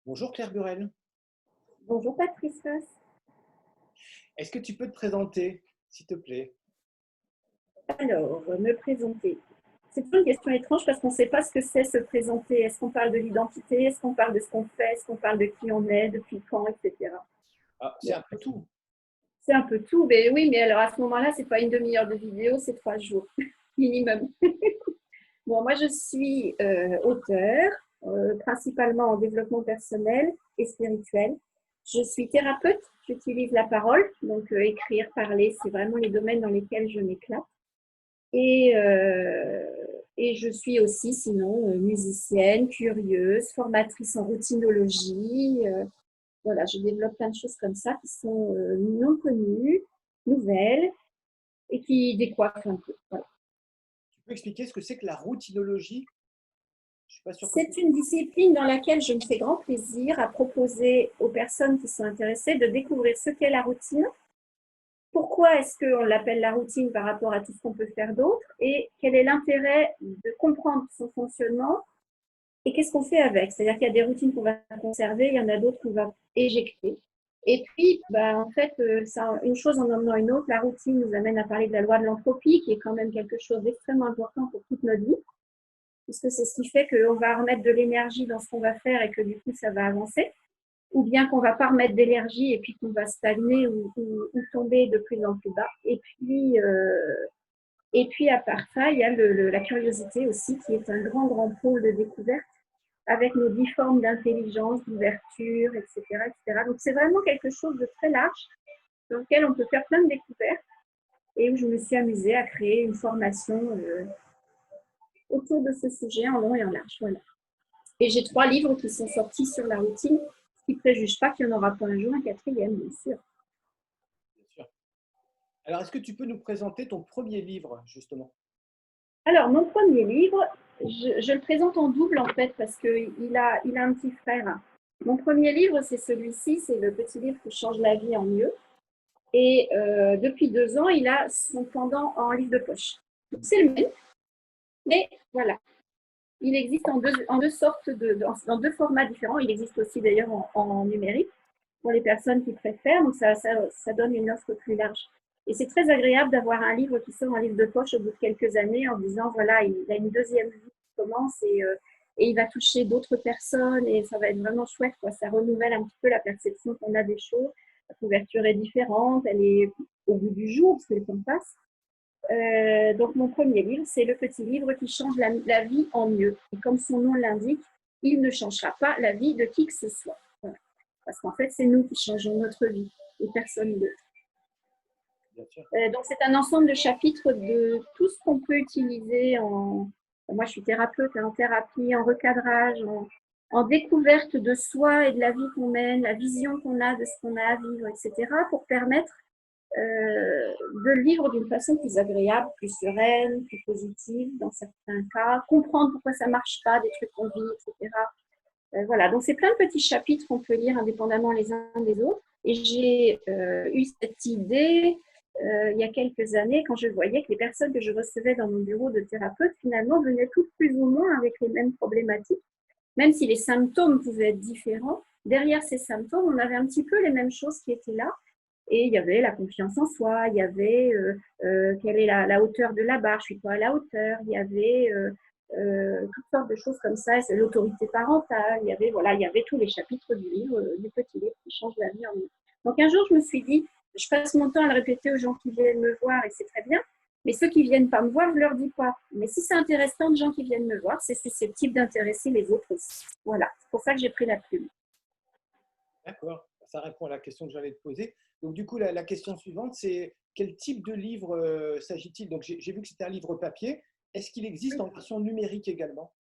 Bonjour Claire Burel. Bonjour Patricia. Est-ce que tu peux te présenter, s'il te plaît? Alors, me présenter. C'est toujours une question étrange parce qu'on ne sait pas ce que c'est se présenter. Est-ce qu'on parle de l'identité? Est-ce qu'on parle de ce qu'on fait? Est-ce qu'on parle de qui on est, depuis quand, etc. Ah, c'est Bon, un peu tout. c'est un peu tout. Mais oui, mais alors à ce moment-là, c'est pas une demi-heure de vidéo, c'est 3 jours minimum. Bon, moi, je suis auteure, principalement en développement personnel et spirituel. Je suis thérapeute, j'utilise la parole, donc écrire, parler, c'est vraiment les domaines dans lesquels je m'éclate. Et, euh, et je suis aussi, sinon, musicienne, curieuse, formatrice en routinologie. Voilà, je développe plein de choses comme ça qui sont non connues, nouvelles et qui décoiffent un peu. Voilà. Tu peux expliquer ce que c'est que la routinologie? Je suis pas sûr que je... C'est une discipline dans laquelle je me fais grand plaisir à proposer aux personnes qui sont intéressées de découvrir ce qu'est la routine. Pourquoi est-ce qu'on l'appelle la routine par rapport à tout ce qu'on peut faire d'autre et quel est l'intérêt de comprendre son fonctionnement et qu'est-ce qu'on fait avec. C'est-à-dire qu'il y a des routines qu'on va conserver, il y en a d'autres qu'on va éjecter. Et puis, bah, en fait, ça, une chose en emmenant une autre, la routine nous amène à parler de la loi de l'entropie, qui est quand même quelque chose d'extrêmement important pour toute notre vie, puisque c'est ce qui fait qu'on va remettre de l'énergie dans ce qu'on va faire et que du coup, ça va avancer, ou bien qu'on ne va pas remettre d'énergie et puis qu'on va stagner ou tomber de plus en plus bas. Et puis, à part ça, il y a la curiosité aussi, qui est un grand, grand pôle de découverte avec nos 10 formes d'intelligence, d'ouverture, etc., etc. Donc, c'est vraiment quelque chose de très large dans lequel on peut faire plein de découvertes et où je me suis amusée à créer une formation autour de ce sujet en long et en large. Voilà. Et j'ai 3 livres qui sont sortis sur la routine, ce qui ne préjuge pas qu'il n'y en aura pas un jour un quatrième, bien sûr. Bien sûr. Alors, est-ce que tu peux nous présenter ton premier livre, justement? Alors, mon premier livre, je le présente en double en fait, parce qu'il a un petit frère. Mon premier livre, c'est celui-ci, c'est le petit livre qui change la vie en mieux. Et depuis 2 ans, il a son pendant en livre de poche. Donc, c'est le même, mais voilà. Il existe en deux sortes, dans 2 formats différents. Il existe aussi d'ailleurs en numérique pour les personnes qui préfèrent. Donc, ça donne une offre plus large. Et c'est très agréable d'avoir un livre qui sort en livre de poche au bout de quelques années en disant, voilà, il a une deuxième vie qui commence et il va toucher d'autres personnes et ça va être vraiment chouette, quoi. Ça renouvelle un petit peu la perception qu'on a des choses. La couverture est différente, elle est au bout du jour parce que le temps passe. Donc mon premier livre, c'est le petit livre qui change la vie en mieux. Et comme son nom l'indique, il ne changera pas la vie de qui que ce soit. Voilà. Parce qu'en fait, c'est nous qui changeons notre vie et personne d'autre. Bien sûr. Donc c'est un ensemble de chapitres de tout ce qu'on peut utiliser en... Moi, je suis thérapeute, en thérapie, en recadrage, en découverte de soi et de la vie qu'on mène, la vision qu'on a de ce qu'on a à vivre, etc., pour permettre de le vivre d'une façon plus agréable, plus sereine, plus positive dans certains cas, comprendre pourquoi ça ne marche pas, des trucs qu'on vit, etc. Voilà, donc c'est plein de petits chapitres qu'on peut lire indépendamment les uns des autres. Et j'ai eu cette idée il y a quelques années quand je voyais que les personnes que je recevais dans mon bureau de thérapeute finalement venaient toutes plus ou moins avec les mêmes problématiques, même si les symptômes pouvaient être différents. Derrière ces symptômes, on avait un petit peu les mêmes choses qui étaient là. Et il y avait la confiance en soi, il y avait quelle est la hauteur de la barre, je suis pas à la hauteur, il y avait toutes sortes de choses comme ça, c'est l'autorité parentale, voilà, il y avait tous les chapitres du livre, du petit livre qui change la vie en nous. Donc un jour, je me suis dit, je passe mon temps à le répéter aux gens qui viennent me voir et c'est très bien, mais ceux qui viennent pas me voir, je leur dis pas. Mais si c'est intéressant de gens qui viennent me voir, c'est susceptible d'intéresser les autres aussi. Voilà, c'est pour ça que j'ai pris la plume. D'accord. Ça répond à la question que j'allais te poser. Donc, du coup, la question suivante, c'est quel type de livre s'agit-il? Donc, j'ai vu que c'était un livre papier. Est-ce qu'il existe en version numérique également?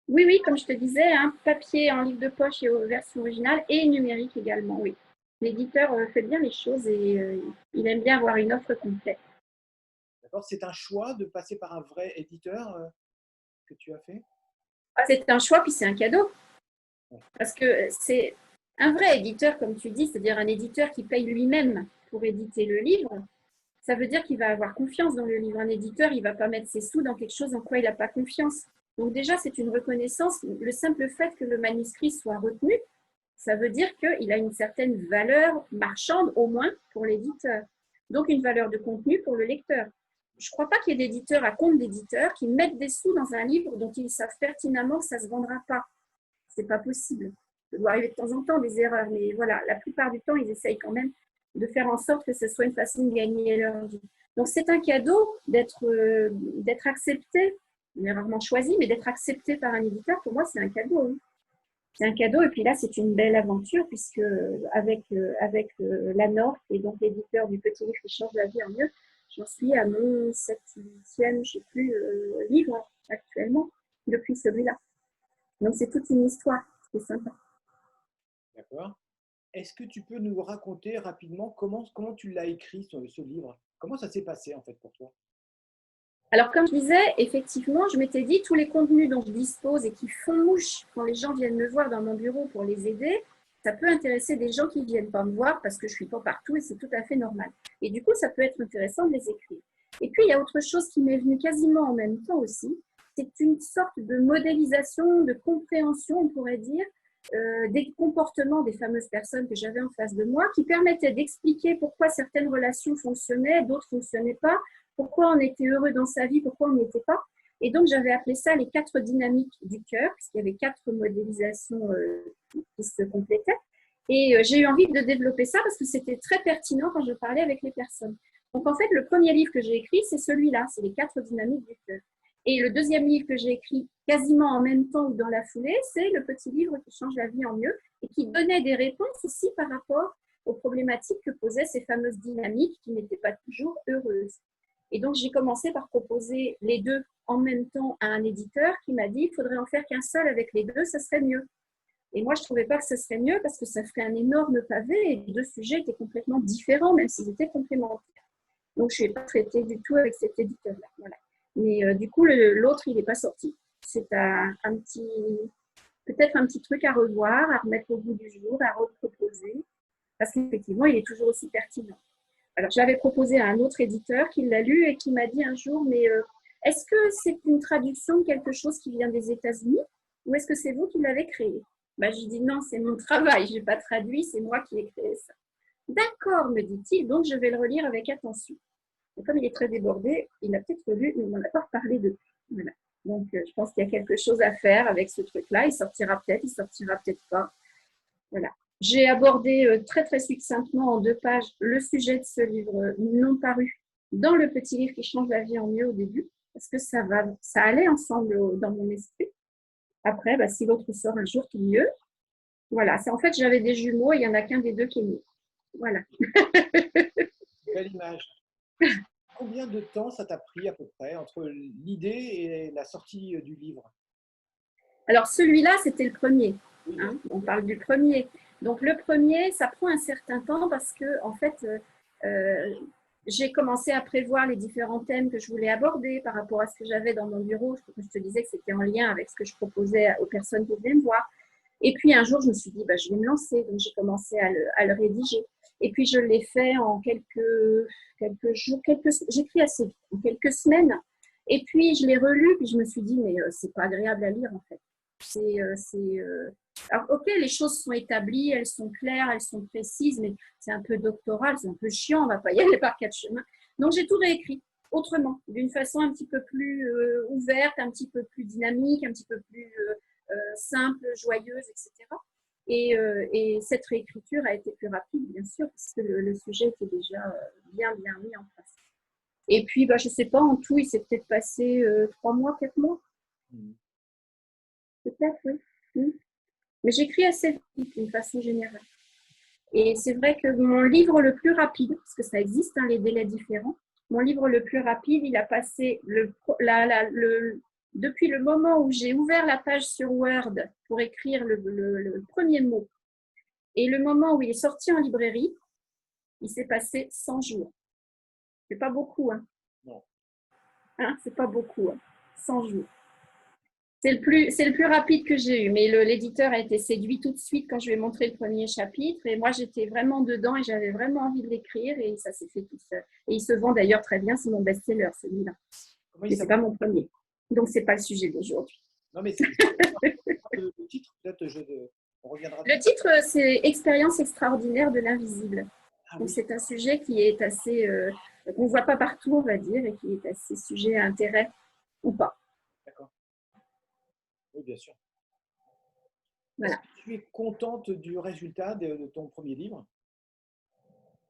Oui, oui, comme je te disais, hein, papier en livre de poche et aux versions originales et numérique également, oui. L'éditeur fait bien les choses et il aime bien avoir une offre complète. D'accord. C'est un choix de passer par un vrai éditeur que tu as fait? Ah, c'est un choix, puis c'est un cadeau. Ouais. Parce que c'est un vrai éditeur, comme tu dis, c'est-à-dire un éditeur qui paye lui-même pour éditer le livre. Ça veut dire qu'il va avoir confiance dans le livre. Un éditeur, il ne va pas mettre ses sous dans quelque chose en quoi il n'a pas confiance. Donc déjà, c'est une reconnaissance. Le simple fait que le manuscrit soit retenu, Ça veut dire qu'il a une certaine valeur marchande, au moins pour l'éditeur. Donc, une valeur de contenu pour le lecteur. Je ne crois pas qu'il y ait d'éditeurs à compte d'éditeurs qui mettent des sous dans un livre dont ils savent pertinemment que ça ne se vendra pas. Ce n'est pas possible. Ça doit arriver de temps en temps des erreurs, mais voilà, la plupart du temps, ils essayent quand même de faire en sorte que ce soit une façon de gagner leur vie. Donc, c'est un cadeau d'être accepté, mais rarement choisi, mais d'être accepté par un éditeur. Pour moi, c'est un cadeau. Oui. C'est un cadeau. Et puis là, c'est une belle aventure, puisque avec la Nord, et donc l'éditeur du petit livre qui change la vie en mieux, j'en suis à mon 7e, je ne sais plus, livre actuellement, depuis celui-là. Donc, c'est toute une histoire. C'est sympa. D'accord. Est-ce que tu peux nous raconter rapidement comment tu l'as écrit, ce livre? Comment ça s'est passé, en fait, pour toi? Alors, comme je disais, effectivement, je m'étais dit, tous les contenus dont je dispose et qui font mouche quand les gens viennent me voir dans mon bureau pour les aider, ça peut intéresser des gens qui ne viennent pas me voir parce que je ne suis pas partout et c'est tout à fait normal. Et du coup, ça peut être intéressant de les écrire. Et puis, il y a autre chose qui m'est venue quasiment en même temps aussi. C'est une sorte de modélisation, de compréhension, on pourrait dire, des comportements des fameuses personnes que j'avais en face de moi qui permettaient d'expliquer pourquoi certaines relations fonctionnaient, d'autres ne fonctionnaient pas, pourquoi on était heureux dans sa vie, pourquoi on n'y était pas. Et donc, j'avais appelé ça les 4 dynamiques du cœur, puisqu'il y avait 4 modélisations qui se complétaient. Et j'ai eu envie de développer ça parce que c'était très pertinent quand je parlais avec les personnes. Donc, en fait, le premier livre que j'ai écrit, c'est celui-là, c'est les 4 dynamiques du cœur. Et le deuxième livre que j'ai écrit quasiment en même temps ou dans la foulée, c'est le petit livre qui change la vie en mieux et qui donnait des réponses aussi par rapport aux problématiques que posaient ces fameuses dynamiques qui n'étaient pas toujours heureuses. Et donc, j'ai commencé par proposer les deux en même temps à un éditeur qui m'a dit il faudrait en faire qu'un seul avec les deux, ça serait mieux. Et moi, je ne trouvais pas que ce serait mieux parce que ça ferait un énorme pavé et les deux sujets étaient complètement différents, même s'ils étaient complémentaires. Donc, je ne suis pas traitée du tout avec cet éditeur-là. Voilà. Mais du coup, l'autre, il n'est pas sorti. C'est peut-être un petit truc à revoir, à remettre au bout du jour, à reproposer, parce qu'effectivement, il est toujours aussi pertinent. Alors, je l'avais proposé à un autre éditeur qui l'a lu et qui m'a dit un jour, mais est-ce que c'est une traduction de quelque chose qui vient des États-Unis ou est-ce que c'est vous qui l'avez créé? Ben, je lui dis non, c'est mon travail, je n'ai pas traduit, c'est moi qui ai créé ça. D'accord, me dit-il, donc je vais le relire avec attention. Et comme il est très débordé, il a peut-être lu, mais il n'en a pas reparlé depuis. Voilà. Donc, je pense qu'il y a quelque chose à faire avec ce truc-là. Il sortira peut-être pas. Voilà. J'ai abordé très, très succinctement en 2 pages le sujet de ce livre non paru dans le petit livre qui change la vie en mieux au début, parce que ça allait ensemble dans mon esprit. Après, bah, si l'autre sort un jour, tant mieux. Voilà. En fait, j'avais des jumeaux et il n'y en a qu'un des deux qui est mieux. Voilà. Belle image. Combien de temps ça t'a pris à peu près entre l'idée et la sortie du livre? Alors, celui-là, c'était le premier. Hein, on parle du premier. Donc, le premier, ça prend un certain temps parce que, en fait, j'ai commencé à prévoir les différents thèmes que je voulais aborder par rapport à ce que j'avais dans mon bureau. Je te disais que c'était en lien avec ce que je proposais aux personnes qui venaient me voir. Et puis, un jour, je me suis dit, bah, je vais me lancer. Donc, j'ai commencé à le rédiger. Et puis, je l'ai fait en quelques jours, j'écris assez vite, en quelques semaines. Et puis, je l'ai relu, puis je me suis dit, mais c'est pas agréable à lire, en fait. Alors, ok, les choses sont établies, elles sont claires, elles sont précises, mais c'est un peu doctoral, c'est un peu chiant, on ne va pas y aller par 4 chemins. Donc, j'ai tout réécrit autrement, d'une façon un petit peu plus ouverte, un petit peu plus dynamique, un petit peu plus simple, joyeuse, etc. Et cette réécriture a été plus rapide, bien sûr, parce que le sujet était déjà bien mis en place. Et puis, bah, je ne sais pas, en tout, il s'est peut-être passé 3 mois, 4 mois. Peut-être, oui. Mais j'écris assez vite, d'une façon générale. Et c'est vrai que mon livre le plus rapide, parce que ça existe, hein, les délais différents, mon livre le plus rapide, il a passé depuis le moment où j'ai ouvert la page sur Word pour écrire le premier mot et le moment où il est sorti en librairie, il s'est passé 100 jours. C'est pas beaucoup, hein? Non. Hein, c'est pas beaucoup, hein? 100 jours. C'est le plus rapide que j'ai eu, mais l'éditeur a été séduit tout de suite quand je lui ai montré le premier chapitre. Et moi, j'étais vraiment dedans et j'avais vraiment envie de l'écrire et ça s'est fait tout seul. Et il se vend d'ailleurs très bien, c'est mon best-seller, celui-là. Mais ce n'est pas mon premier. Donc, ce n'est pas le sujet d'aujourd'hui. Non, mais c'est le titre, peut-être, On reviendra Le dessus. titre, c'est Expérience extraordinaire de l'invisible. Ah Donc, oui, c'est un sujet qui est assez, qu'on ne voit pas partout, on va dire, et qui est assez sujet à intérêt ou pas. d'accord. Oui, bien sûr. Est-ce Voilà. que tu es contente du résultat de ton premier livre?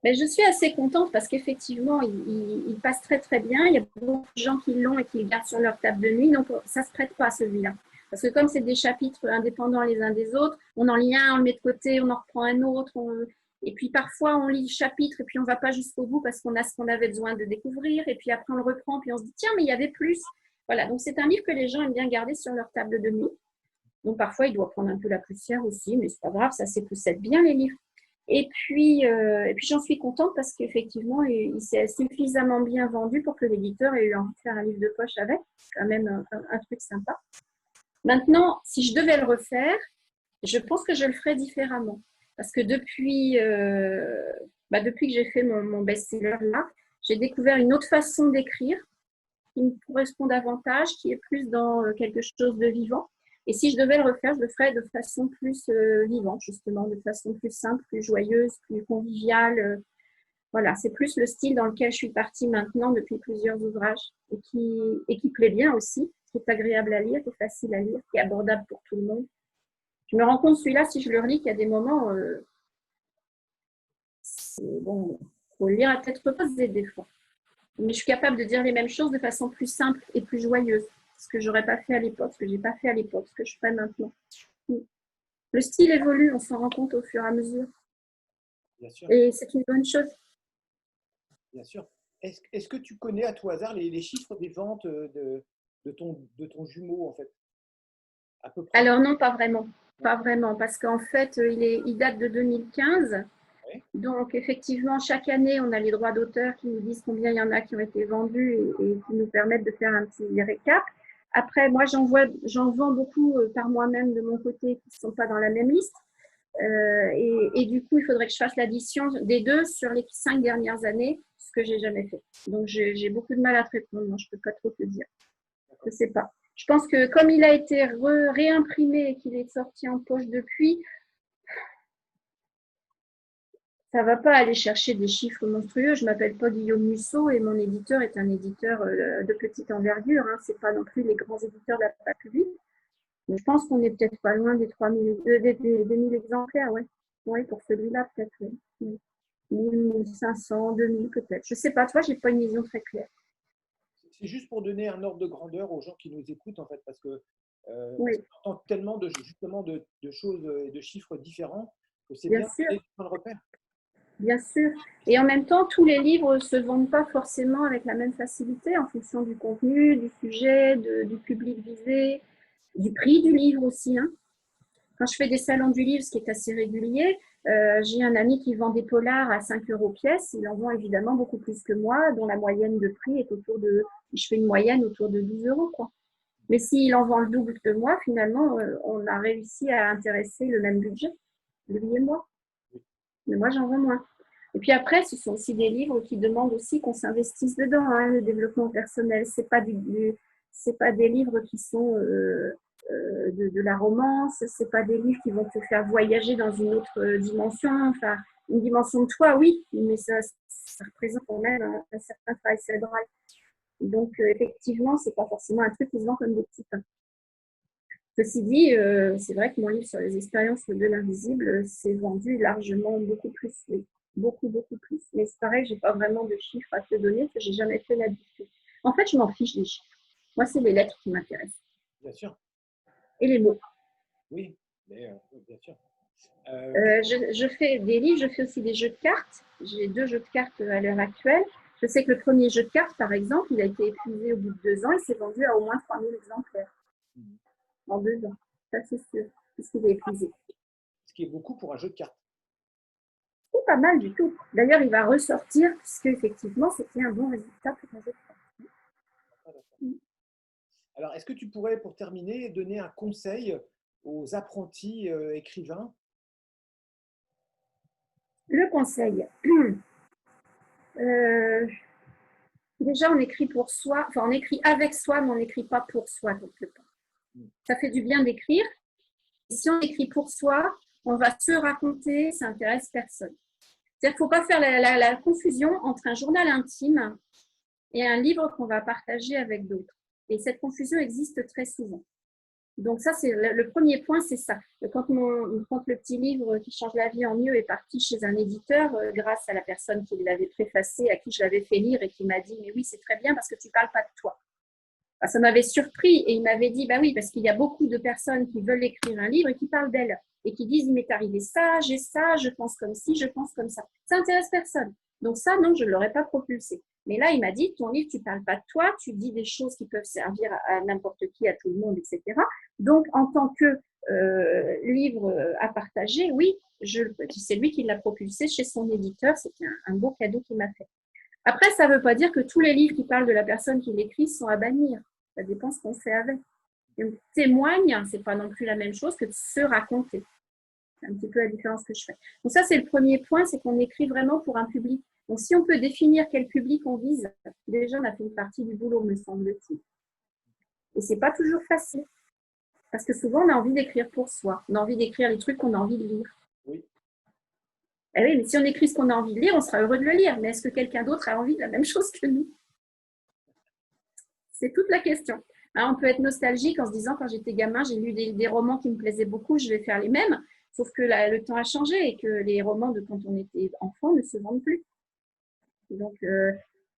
Mais je suis assez contente parce qu'effectivement, il passe très très bien. Il y a beaucoup de gens qui l'ont et qui le gardent sur leur table de nuit, donc ça ne se prête pas à celui-là. Parce que comme c'est des chapitres indépendants les uns des autres, on en lit un, on le met de côté, on en reprend un autre. Et puis parfois, on lit le chapitre et puis on ne va pas jusqu'au bout parce qu'on a ce qu'on avait besoin de découvrir. Et puis après, on le reprend, puis on se dit, tiens, mais il y avait plus. Voilà, donc c'est un livre que les gens aiment bien garder sur leur table de nuit. Donc parfois, il doit prendre un peu la poussière aussi, mais c'est pas grave, ça s'époussette bien les livres. Et puis j'en suis contente parce qu'effectivement, il s'est suffisamment bien vendu pour que l'éditeur ait eu envie de faire un livre de poche avec. C'est quand même un truc sympa. Maintenant, si je devais le refaire, je pense que je le ferais différemment. Parce que depuis que j'ai fait mon best-seller là, j'ai découvert une autre façon d'écrire qui me correspond davantage, qui est plus dans quelque chose de vivant. Et si je devais le refaire, je le ferais de façon plus vivante, justement, de façon plus simple, plus joyeuse, plus conviviale. Voilà, c'est plus le style dans lequel je suis partie maintenant depuis plusieurs ouvrages et qui plaît bien aussi, qui est agréable à lire, qui est facile à lire, qui est abordable pour tout le monde. Je me rends compte, celui-là, si je le relis, qu'il y a des moments, bon, il faut le lire à tête reposée des fois. Mais je suis capable de dire les mêmes choses de façon plus simple et plus joyeuse. Ce que j'aurais pas fait à l'époque, ce que j'ai pas fait à l'époque, ce que je ferais maintenant. Le style évolue, on s'en rend compte au fur et à mesure. Bien sûr, Et c'est une bonne chose. bien sûr. Est-ce que tu connais à tout hasard les chiffres des ventes de ton jumeau, en fait, à peu près? Alors non, pas vraiment. Pas vraiment, parce qu'en fait, il date de 2015. Oui, Donc effectivement, chaque année, on a les droits d'auteur qui nous disent combien il y en a qui ont été vendus et qui nous permettent de faire un petit récap. Après, moi, j'en vends beaucoup par moi-même de mon côté qui ne sont pas dans la même liste. Et du coup, il faudrait que je fasse l'addition des deux sur les 5 dernières années, ce que j'ai jamais fait. Donc, j'ai beaucoup de mal à te répondre. Moi, je peux pas trop te dire. Je sais pas. Je pense que comme il a été réimprimé et qu'il est sorti en poche depuis, ça va pas aller chercher des chiffres monstrueux. Je m'appelle pas Guillaume Musso et mon éditeur est un éditeur de petite envergure. Hein. C'est pas non plus les grands éditeurs de la place publique. Mais je pense qu'on est peut-être pas loin des 3000, des 1000 exemplaires, ouais. Oui, pour celui-là, peut-être, oui. 1500, 2000 peut-être. Je sais pas, toi, j'ai pas une vision très claire. c'est juste pour donner un ordre de grandeur aux gens qui nous écoutent, en fait, parce Oui, qu'on entend tellement justement de choses et de chiffres différents que c'est bien bien sûr, de prendre le repère. bien sûr. Et en même temps, tous les livres se vendent pas forcément avec la même facilité en fonction du contenu, du sujet, du public visé, du prix du livre aussi, hein. Quand je fais des salons du livre, ce qui est assez régulier, j'ai un ami qui vend des polars à 5 euros pièce. Il en vend évidemment beaucoup plus que moi, dont la moyenne de prix est autour de, je fais une moyenne autour de 12 euros, quoi. Mais s'il en vend le double que moi, finalement, on a réussi à intéresser le même budget, lui et moi. Mais moi, j'en vends moins. Et puis après, ce sont aussi des livres qui demandent aussi qu'on s'investisse dedans, hein, le développement personnel. C'est pas des livres qui sont de la romance, c'est pas des livres qui vont te faire voyager dans une autre dimension, enfin, une dimension de toi, oui, mais ça représente quand même un certain travail cérébral. Donc, effectivement, c'est pas forcément un truc qui se vend comme des petits pains. Ceci dit, c'est vrai que mon livre sur les expériences de l'invisible s'est vendu largement beaucoup plus, oui. Beaucoup, beaucoup plus. Mais c'est pareil, j'ai pas vraiment de chiffres à te donner, parce que j'ai jamais fait l'habitude. En fait, je m'en fiche des chiffres. Moi, c'est les lettres qui m'intéressent. Bien sûr, Et les mots. oui, mais oui, bien sûr. Je fais des livres, je fais aussi des jeux de cartes. J'ai 2 jeux de cartes à l'heure actuelle. Je sais que le premier jeu de cartes, par exemple, il a été épuisé au bout de 2 ans. Il s'est vendu à au moins 3000 exemplaires en 2 ans. Ça, c'est sûr, puisqu'il est épuisé. Ce qui est beaucoup pour un jeu de cartes. C'est pas mal du tout. D'ailleurs, il va ressortir, puisque effectivement, c'était un bon résultat pour un jeu de cartes. Ah, alors, est-ce que tu pourrais, pour terminer, donner un conseil aux apprentis écrivains? Le conseil. Euh, déjà, on écrit pour soi, enfin, on écrit avec soi, mais on n'écrit pas pour soi quelque part. Ça fait du bien d'écrire, si on écrit pour soi, on va se raconter, ça n'intéresse personne. C'est-à-dire qu'il ne faut pas faire la confusion entre un journal intime et un livre qu'on va partager avec d'autres. Et cette confusion existe très souvent. Donc ça, c'est le premier point, c'est ça. Quand le petit livre qui change la vie en mieux est parti chez un éditeur, grâce à la personne qui l'avait préfacé, à qui je l'avais fait lire et qui m'a dit « Mais oui, c'est très bien parce que tu ne parles pas de toi ». Ça m'avait surpris et il m'avait dit « Bah oui, parce qu'il y a beaucoup de personnes qui veulent écrire un livre et qui parlent d'elles et qui disent « Il m'est arrivé ça, j'ai ça, je pense comme ci, je pense comme ça ». Ça n'intéresse personne. Donc ça, non, je ne l'aurais pas propulsé. Mais là, il m'a dit, ton livre, tu ne parles pas de toi, tu dis des choses qui peuvent servir à n'importe qui, à tout le monde, etc. Donc, en tant que livre à partager, oui, c'est lui qui l'a propulsé chez son éditeur. C'était un beau cadeau qu'il m'a fait. Après, ça ne veut pas dire que tous les livres qui parlent de la personne qui l'écrit sont à bannir. Ça dépend ce qu'on fait avec. Donc, témoigne, ce n'est pas non plus la même chose que de se raconter. C'est un petit peu la différence que je fais. Donc ça, c'est le premier point, c'est qu'on écrit vraiment pour un public. Donc si on peut définir quel public on vise, déjà on a fait une partie du boulot, me semble-t-il. Et c'est pas toujours facile. Parce que souvent, on a envie d'écrire pour soi. On a envie d'écrire les trucs qu'on a envie de lire. Oui. Eh oui, mais si on écrit ce qu'on a envie de lire, on sera heureux de le lire. Mais est-ce que quelqu'un d'autre a envie de la même chose que nous? C'est toute la question. Alors, on peut être nostalgique en se disant, quand j'étais gamin, j'ai lu des romans qui me plaisaient beaucoup, je vais faire les mêmes. Sauf que le temps a changé et que les romans de quand on était enfant ne se vendent plus. Donc,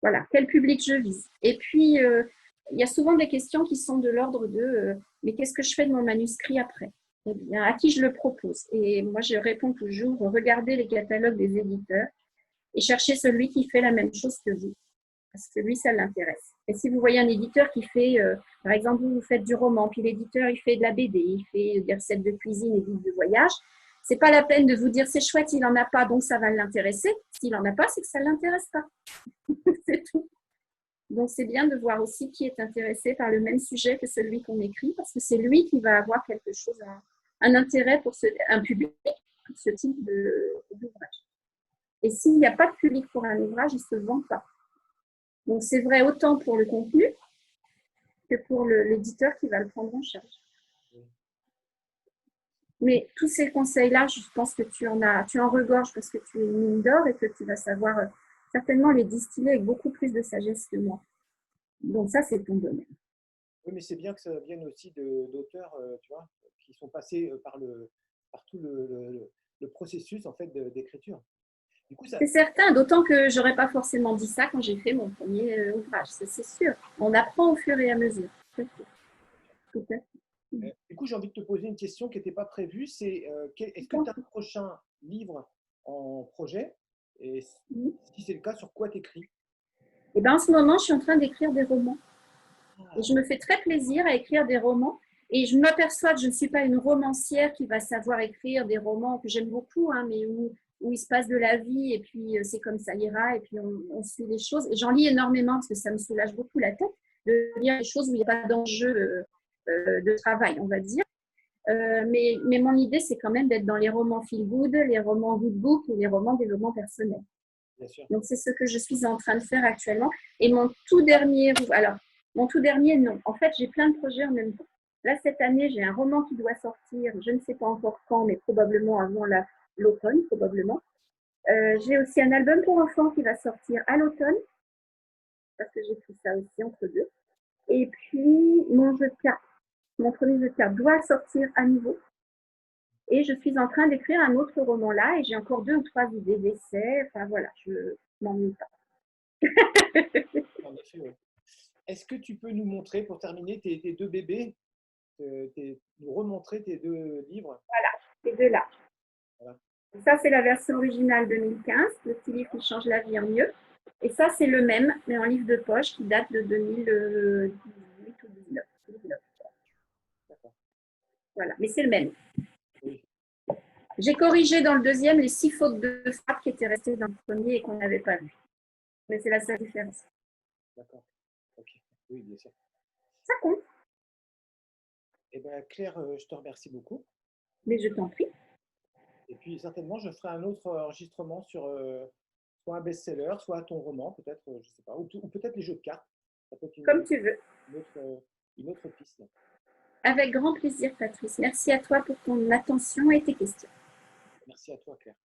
voilà, quel public je vise. Et puis, il y a souvent des questions qui sont de l'ordre de mais qu'est-ce que je fais de mon manuscrit après? Eh bien, à qui je le propose? Et moi, je réponds toujours, regardez les catalogues des éditeurs et cherchez celui qui fait la même chose que vous. Parce que lui, ça l'intéresse. Et si vous voyez un éditeur qui fait, par exemple, vous faites du roman, puis l'éditeur, il fait de la BD, il fait des recettes de cuisine et des livres de voyage, c'est pas la peine de vous dire c'est chouette, il n'en a pas, donc ça va l'intéresser. S'il n'en a pas, c'est que ça ne l'intéresse pas. C'est tout. Donc, c'est bien de voir aussi qui est intéressé par le même sujet que celui qu'on écrit, parce que c'est lui qui va avoir quelque chose, un intérêt pour un public pour ce type d'ouvrage. Et s'il n'y a pas de public pour un ouvrage, il ne se vend pas. Donc, c'est vrai autant pour le contenu que pour l'éditeur qui va le prendre en charge. Mais tous ces conseils-là, je pense que tu en regorges parce que tu es une mine d'or et que tu vas savoir certainement les distiller avec beaucoup plus de sagesse que moi. Donc ça, c'est ton domaine. Oui, mais c'est bien que ça vienne aussi d'auteurs, tu vois, qui sont passés par tout le processus en fait d'écriture. Du coup, c'est certain, d'autant que j'aurais pas forcément dit ça quand j'ai fait mon premier ouvrage, c'est sûr. On apprend au fur et à mesure. Tout à fait. Du coup, j'ai envie de te poser une question qui n'était pas prévue. C'est est-ce que tu as un prochain livre en projet? Et si c'est le cas, sur quoi tu écris? Eh ben, en ce moment, je suis en train d'écrire des romans. Et je me fais très plaisir à écrire des romans. Et je m'aperçois que je ne suis pas une romancière qui va savoir écrire des romans que j'aime beaucoup, hein, mais où il se passe de la vie et puis c'est comme ça ira et puis on suit les choses. Et j'en lis énormément parce que ça me soulage beaucoup la tête de lire des choses où il n'y a pas d'enjeu de travail, on va dire. Mais mon idée, c'est quand même d'être dans les romans feel-good, les romans good book et les romans développement personnel. Bien sûr. Donc, c'est ce que je suis en train de faire actuellement. Et mon tout dernier, non. En fait, j'ai plein de projets en même temps. Là, cette année, j'ai un roman qui doit sortir, je ne sais pas encore quand, mais probablement avant l'automne, probablement. J'ai aussi un album pour enfants qui va sortir à l'automne, parce que j'ai pris ça aussi entre deux. Et puis, mon premier jeu de cartes doit sortir à nouveau. Et je suis en train d'écrire un autre roman là, et j'ai encore 2 ou 3 idées d'essais. Enfin, voilà, je m'ennuie pas. En effet, oui. Est-ce que tu peux nous montrer, pour terminer, tes deux bébés, nous remontrer tes deux livres? Voilà, ces deux-là. Voilà. Ça, c'est la version originale 2015, le petit livre qui change la vie en mieux. Et ça, c'est le même, mais en livre de poche qui date de 2018 ou 2019. Voilà, mais c'est le même. Oui. J'ai corrigé dans le deuxième les 6 fautes de frappe qui étaient restées dans le premier et qu'on n'avait pas vues. Mais c'est la seule différence. D'accord. Ok. Oui, bien sûr. Ça compte. Eh bien, Claire, je te remercie beaucoup. Mais je t'en prie. Et puis, certainement, je ferai un autre enregistrement sur soit un best-seller, soit ton roman, peut-être, je ne sais pas, ou peut-être les jeux de cartes. Ça peut être Comme tu veux. une autre piste. Avec grand plaisir, Patrice. Merci à toi pour ton attention et tes questions. Merci à toi, Claire.